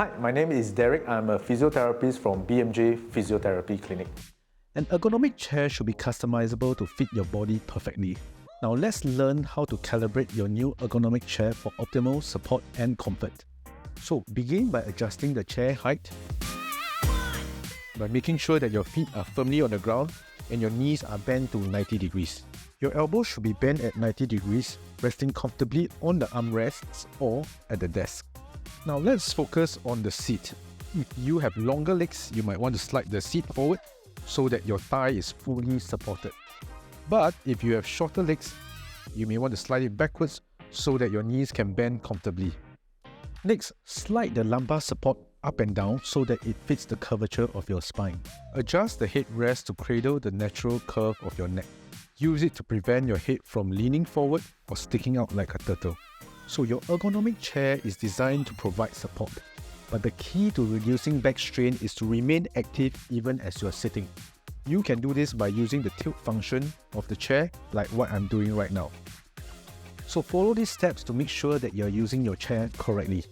Hi, my name is Darek. I'm a physiotherapist from BMJ Physiotherapy Clinic. An ergonomic chair should be customizable to fit your body perfectly. Now let's learn how to calibrate your new ergonomic chair for optimal support and comfort. So begin by adjusting the chair height by making sure that your feet are firmly on the ground and your knees are bent to 90 degrees. Your elbows should be bent at 90 degrees, resting comfortably on the armrests or at the desk. Now let's focus on the seat. If you have longer legs, you might want to slide the seat forward so that your thigh is fully supported. But if you have shorter legs, you may want to slide it backwards so that your knees can bend comfortably. Next, slide the lumbar support up and down so that it fits the curvature of your spine. Adjust the headrest to cradle the natural curve of your neck. Use it to prevent your head from leaning forward or sticking out like a turtle. So your ergonomic chair is designed to provide support. But the key to reducing back strain is to remain active even as you are sitting. You can do this by using the tilt function of the chair like what I'm doing right now. So follow these steps to make sure that you're using your chair correctly.